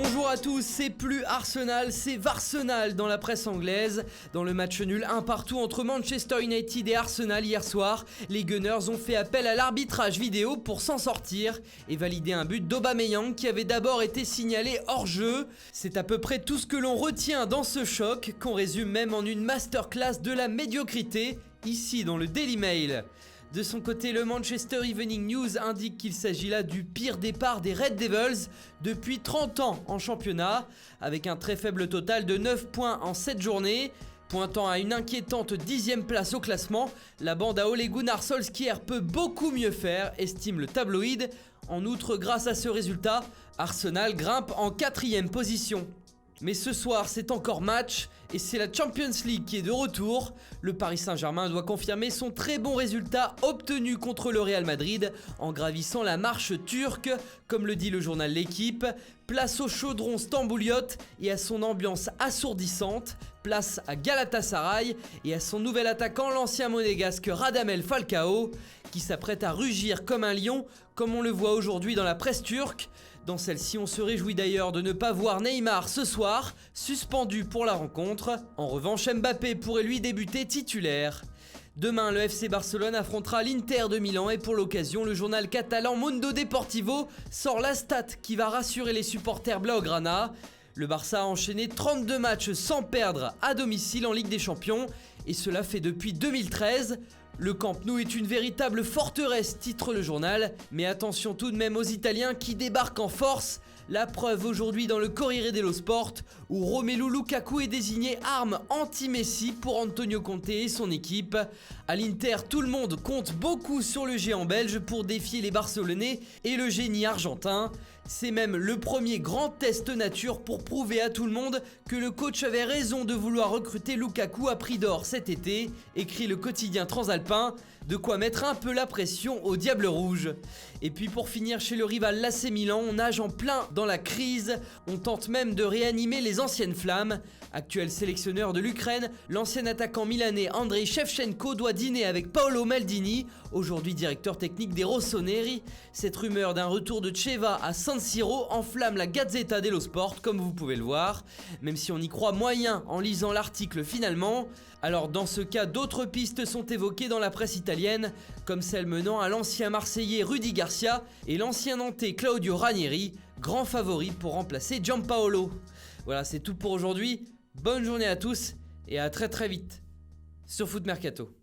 Bonjour à tous, c'est plus Arsenal, c'est Varsenal dans la presse anglaise. Dans le match nul 1-1 entre Manchester United et Arsenal hier soir, les Gunners ont fait appel à l'arbitrage vidéo pour s'en sortir et valider un but d'Aubameyang qui avait d'abord été signalé hors jeu. C'est à peu près tout ce que l'on retient dans ce choc, qu'on résume même en une masterclass de la médiocrité, ici dans le Daily Mail. De son côté, le Manchester Evening News indique qu'il s'agit là du pire départ des Red Devils depuis 30 ans en championnat, avec un très faible total de 9 points en 7 journées. Pointant à une inquiétante 10e place au classement, la bande à Ole Gunnar Solskjaer peut beaucoup mieux faire, estime le tabloïd. En outre, grâce à ce résultat, Arsenal grimpe en 4e position. Mais ce soir, c'est encore match et c'est la Champions League qui est de retour. Le Paris Saint-Germain doit confirmer son très bon résultat obtenu contre le Real Madrid en gravissant la marche turque, comme le dit le journal L'Équipe. Place au chaudron stambouliote et à son ambiance assourdissante. Place à Galatasaray et à son nouvel attaquant, l'ancien monégasque Radamel Falcao, qui s'apprête à rugir comme un lion, comme on le voit aujourd'hui dans la presse turque. Dans celle-ci, on se réjouit d'ailleurs de ne pas voir Neymar ce soir, suspendu pour la rencontre. En revanche, Mbappé pourrait lui débuter titulaire. Demain, le FC Barcelone affrontera l'Inter de Milan et pour l'occasion, le journal catalan Mundo Deportivo sort la stat qui va rassurer les supporters blaugrana. Le Barça a enchaîné 32 matchs sans perdre à domicile en Ligue des Champions et cela fait depuis 2013. Le Camp Nou est une véritable forteresse, titre le journal, mais attention tout de même aux Italiens qui débarquent en force. La preuve aujourd'hui dans le Corriere dello Sport où Romelu Lukaku est désigné arme anti-Messi pour Antonio Conte et son équipe. À l'Inter, tout le monde compte beaucoup sur le géant belge pour défier les Barcelonais et le génie argentin. C'est même le premier grand test nature pour prouver à tout le monde que le coach avait raison de vouloir recruter Lukaku à prix d'or cet été, écrit le quotidien transalpin. De quoi mettre un peu la pression aux Diables Rouges. Et puis pour finir chez le rival l'AC Milan, on nage en plein dans la crise. On tente même de réanimer les anciennes flammes. Actuel sélectionneur de l'Ukraine, l'ancien attaquant milanais Andrei Shevchenko doit dîner avec Paolo Maldini, aujourd'hui directeur technique des Rossoneri. Cette rumeur d'un retour de Cheva à San Siro enflamme la Gazzetta dello Sport, comme vous pouvez le voir, même si on y croit moyen en lisant l'article finalement. Alors dans ce cas, d'autres pistes sont évoquées dans la presse italienne, comme celle menant à l'ancien Marseillais Rudy Garcia et l'ancien Nantais Claudio Ranieri, grand favori pour remplacer Giampaolo. Voilà, c'est tout pour aujourd'hui. Bonne journée à tous et à très vite sur Foot Mercato.